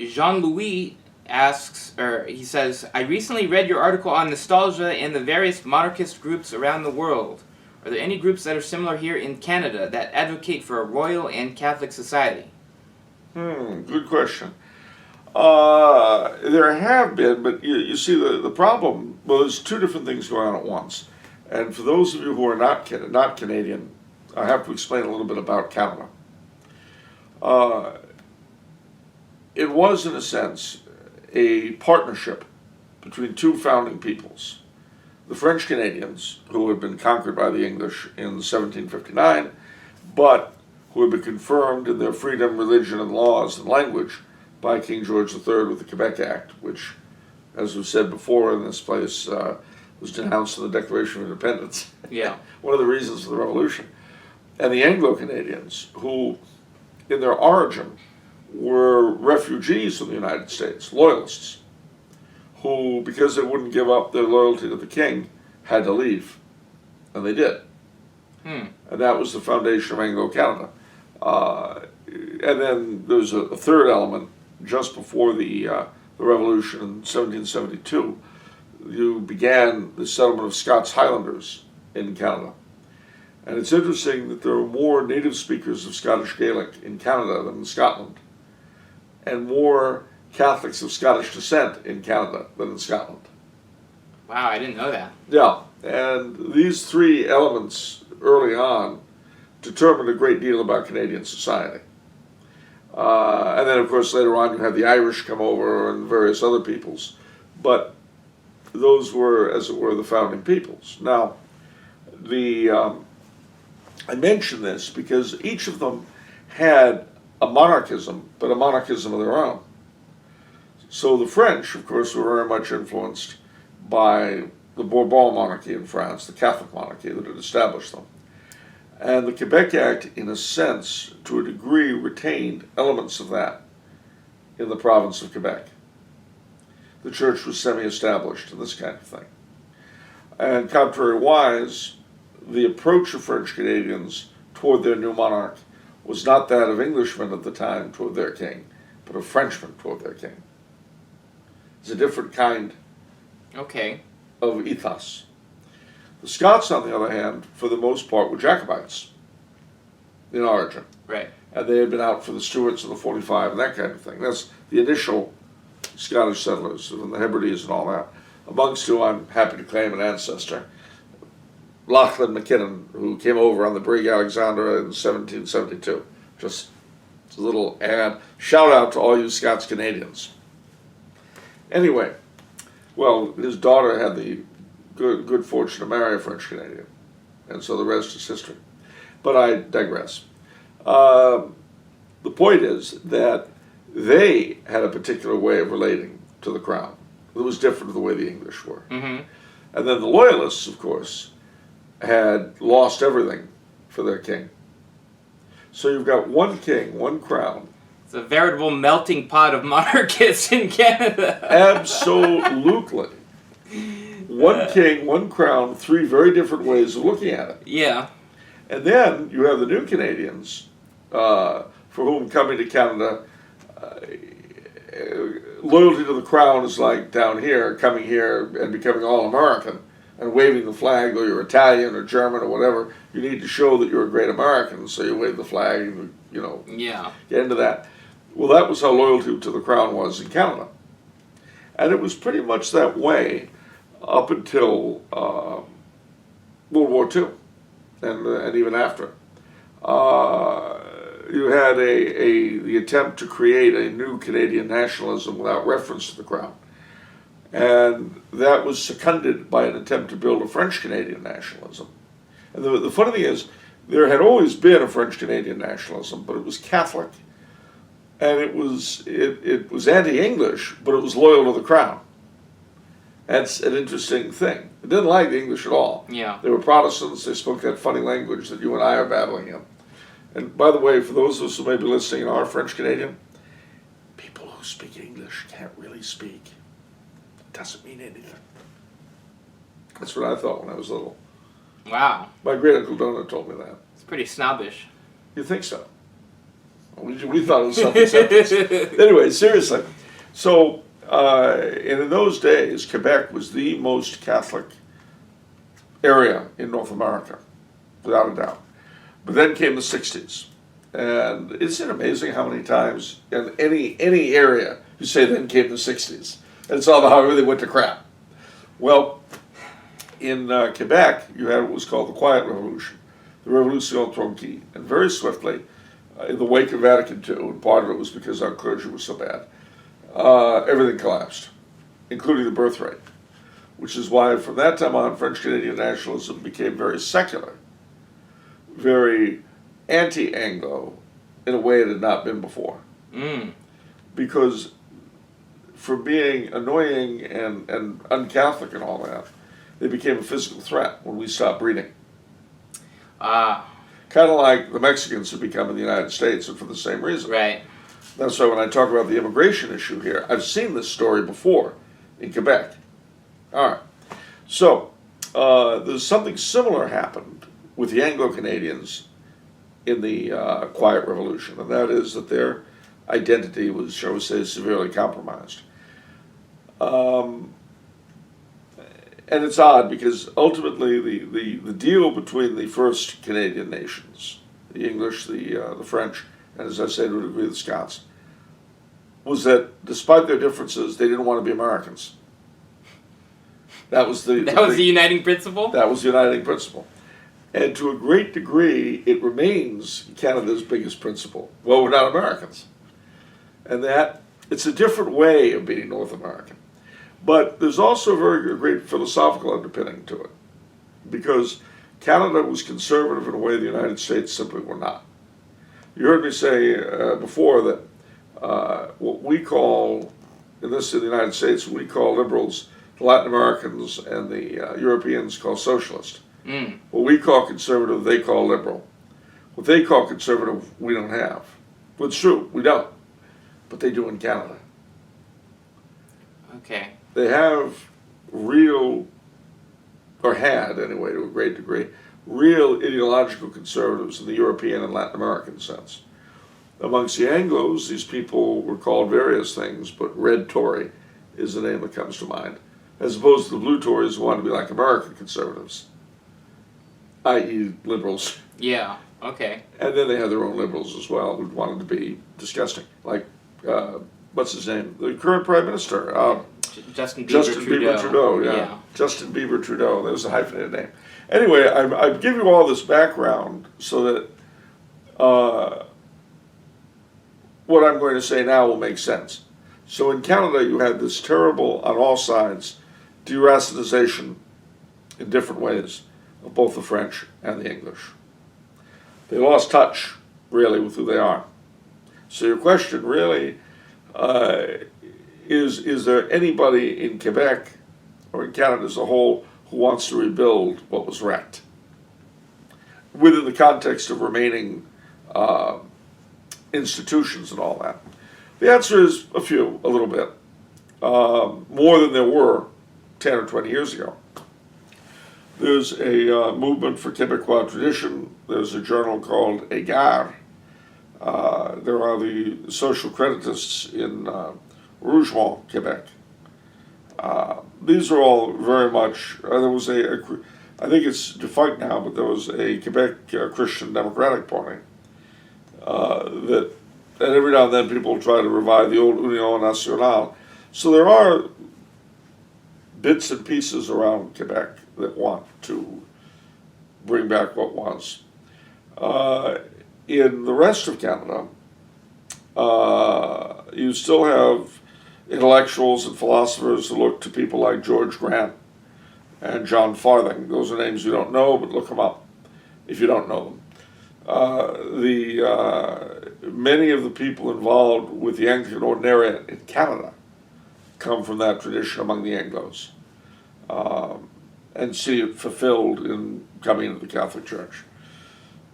Jean-Louis asks, or he says, I recently read your article on nostalgia and the various monarchist groups around the world. Are there any groups that are similar here in Canada that advocate for a royal and Catholic society? Good question. There have been, but you see the problem, well, there's two different things going on at once. And for those of you who are not Canadian, I have to explain a little bit about Canada. It was, in a sense, a partnership between two founding peoples. The French Canadians, who had been conquered by the English in 1759, but who had been confirmed in their freedom, religion, and laws and language by King George III with the Quebec Act, which, as we've said before in this place, was denounced in the Declaration of Independence. Yeah. One of the reasons for the Revolution. And the Anglo-Canadians, who, in their origin, were refugees from the United States, loyalists, who, because they wouldn't give up their loyalty to the king, had to leave. And they did. And that was the foundation of Anglo-Canada. And then there's a third element. Just before the Revolution in 1772, you began the settlement of Scots Highlanders in Canada. And it's interesting that there are more native speakers of Scottish Gaelic in Canada than in Scotland, and more Catholics of Scottish descent in Canada than in Scotland. Wow, I didn't know that. Yeah, and these three elements early on determined a great deal about Canadian society. And then, of course, later on you had the Irish come over and various other peoples. But those were, as it were, the founding peoples. Now, I mention this because each of them had a monarchism, but a monarchism of their own. So the French, of course, were very much influenced by the Bourbon monarchy in France, the Catholic monarchy that had established them. And the Quebec Act, in a sense, to a degree, retained elements of that in the province of Quebec. The church was semi-established and this kind of thing. And contrariwise, the approach of French Canadians toward their new monarch was not that of Englishmen at the time toward their king, but of Frenchmen toward their king. It's a different kind of ethos. The Scots, on the other hand, for the most part, were Jacobites in origin. Right. And they had been out for the Stuarts in the 45 and that kind of thing. That's the initial Scottish settlers and the Hebrides and all that, amongst whom I'm happy to claim an ancestor, Lachlan McKinnon, who came over on the brig Alexandra in 1772. Just a little ad. Shout out to all you Scots Canadians. Anyway, well, his daughter had the good fortune to marry a French Canadian, and so the rest is history. But I digress. The point is that they had a particular way of relating to the crown that was different from the way the English were. And then the Loyalists, of course, had lost everything for their king. So you've got one king, one crown. It's a veritable melting pot of monarchists in Canada. Absolutely. One king, one crown, three very different ways of looking at it. Yeah. And then you have the new Canadians, for whom coming to Canada, loyalty to the crown is like down here, coming here and becoming all-American and waving the flag, though you're Italian or German or whatever. You need to show that you're a great American, so you wave the flag and, get into that. Well, that was how loyalty to the crown was in Canada. And it was pretty much that way up until World War II and even after. You had the attempt to create a new Canadian nationalism without reference to the crown. And that was seconded by an attempt to build a French-Canadian nationalism. And the funny thing is, there had always been a French-Canadian nationalism, but it was Catholic. And it was anti-English, but it was loyal to the crown. That's an interesting thing. It didn't like the English at all. Yeah. They were Protestants. They spoke that funny language that you and I are battling in. And by the way, for those of us who may be listening and are French-Canadian, people who speak English can't really speak. It doesn't mean anything. That's what I thought when I was little. Wow. My great-uncle Donald told me that. It's pretty snobbish. You think so? We thought it was self-acceptance. Anyway, seriously. So, and in those days, Quebec was the most Catholic area in North America, without a doubt. But then came the 60s. And isn't it amazing how many times in any area you say then came the 60s? And it's all about how everything went to crap. Well, in Quebec, you had what was called the Quiet Revolution, the Révolution Tranquille. And very swiftly, in the wake of Vatican II, and part of it was because our clergy was so bad, everything collapsed, including the birth rate, which is why from that time on, French-Canadian nationalism became very secular, very anti-Anglo in a way it had not been before. Because from being annoying and un-Catholic and all that, they became a physical threat when we stopped breeding. Kind of like the Mexicans have become in the United States, and for the same reason. Right. That's why when I talk about the immigration issue here, I've seen this story before in Quebec. All right. So, there's something similar happened with the Anglo-Canadians in the Quiet Revolution, and that is that their identity was, shall we say, severely compromised. And it's odd because ultimately the deal between the first Canadian nations, the English, the French, and as I say to a degree the Scots, was that despite their differences, they didn't want to be Americans. That was the uniting principle? That was the uniting principle. And to a great degree, it remains Canada's biggest principle. Well, we're not Americans. And that, it's a different way of being North American. But there's also a very great philosophical underpinning to it. Because Canada was conservative in a way the United States simply were not. You heard me say before that what we call, in the United States, we call liberals, the Latin Americans and the Europeans call socialist. What we call conservative, they call liberal. What they call conservative, we don't have. Well, it's true, we don't. But they do in Canada. Okay. They have real, or had anyway to a great degree, real ideological conservatives in the European and Latin American sense. Amongst the Anglos, these people were called various things, but Red Tory is the name that comes to mind, as opposed to the Blue Tories who want to be like American conservatives, i.e. liberals. Yeah, okay. And then they had their own liberals as well who wanted to be disgusting, like, what's his name? The current Prime Minister. Justin Bieber Trudeau, yeah. Justin Bieber Trudeau, that was a hyphenated name. Anyway, I give you all this background so that what I'm going to say now will make sense. So in Canada, you had this terrible, on all sides, deracinization in different ways of both the French and the English. They lost touch, really, with who they are. So your question really is there anybody in Quebec or in Canada as a whole who wants to rebuild what was wrecked within the context of remaining institutions and all that? The answer is a few, a little bit, more than there were 10 or 20 years ago. There's a movement for Quebecois tradition. There's a journal called Égard. There are the social creditists in Rougemont, Quebec. These are all very much, there was I think it's defunct now, but there was a Quebec Christian Democratic Party and every now and then people try to revive the old Union Nationale. So there are bits and pieces around Quebec that want to bring back what was. In the rest of Canada, you still have intellectuals and philosophers who look to people like George Grant and John Farthing. Those are names you don't know, but look them up if you don't know them. Many of the people involved with the Anglican Ordinariate in Canada come from that tradition among the Anglos and see it fulfilled in coming into the Catholic Church.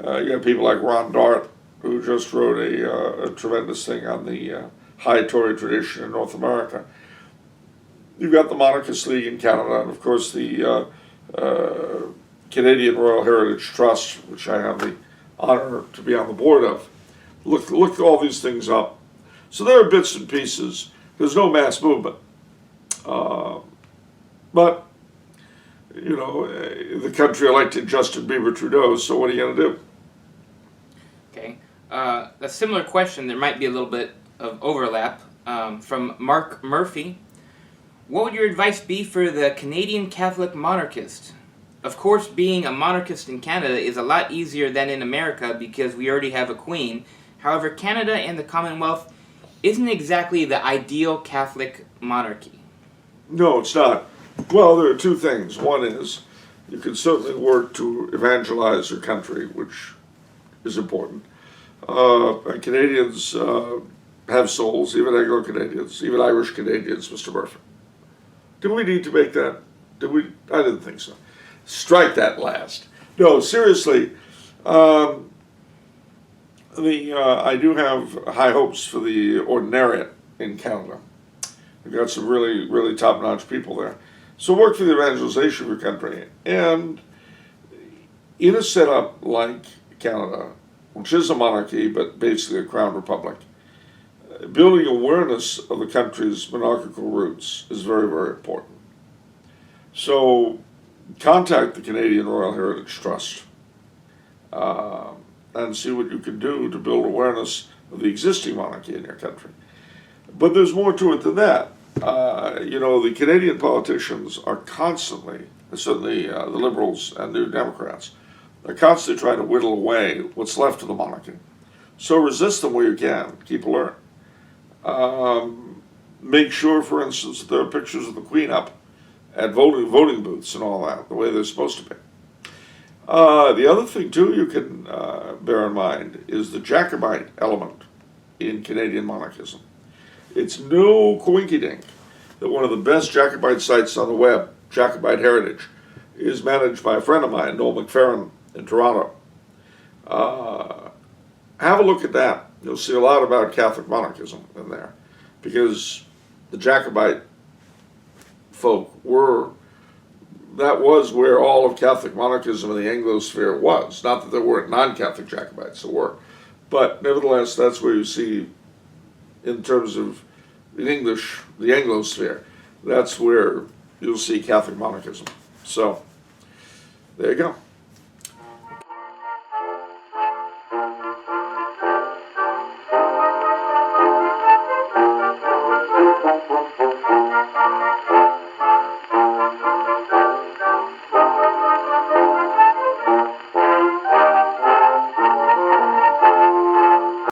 You have people like Ron Dart, who just wrote a tremendous thing on the high Tory tradition in North America. You've got the Monarchist League in Canada, and of course the Canadian Royal Heritage Trust, which I have the honor to be on the board of. Look all these things up. So there are bits and pieces. There's no mass movement. But, the country elected Justin Bieber Trudeau, so what are you going to do? Okay. A similar question, there might be a little bit of overlap, from Mark Murphy. What would your advice be for the Canadian Catholic monarchist? Of course, being a monarchist in Canada is a lot easier than in America because we already have a queen. However, Canada and the Commonwealth isn't exactly the ideal Catholic monarchy. No, it's not. Well, there are two things. One is you can certainly work to evangelize your country, which is important. And Canadians have souls, even Anglo-Canadians, even Irish Canadians, Mr. Murphy. Do we need to make that? Did we? I didn't think so. Strike that last. No, seriously. I do have high hopes for the ordinariate in Canada. We've got some really, really top-notch people there. So work for the evangelization of your country. And in a setup like Canada, which is a monarchy, but basically a crown republic, building awareness of the country's monarchical roots is very, very important. So contact the Canadian Royal Heritage Trust and see what you can do to build awareness of the existing monarchy in your country. But there's more to it than that. The Canadian politicians are constantly, certainly the Liberals and New Democrats, are constantly trying to whittle away what's left of the monarchy. So resist them where you can. Keep alert. Make sure, for instance, that there are pictures of the Queen up at voting booths and all that, the way they're supposed to be. The other thing, too, you can bear in mind is the Jacobite element in Canadian monarchism. It's no coinkydink that one of the best Jacobite sites on the web, Jacobite Heritage, is managed by a friend of mine, Noel McFerrin, in Toronto. Have a look at that. You'll see a lot about Catholic monarchism in there, because the Jacobite folk that was where all of Catholic monarchism in the Anglosphere was. Not that there weren't non-Catholic Jacobites, there were. But nevertheless, that's where you see, in terms of in English, the Anglosphere, that's where you'll see Catholic monarchism. So, there you go.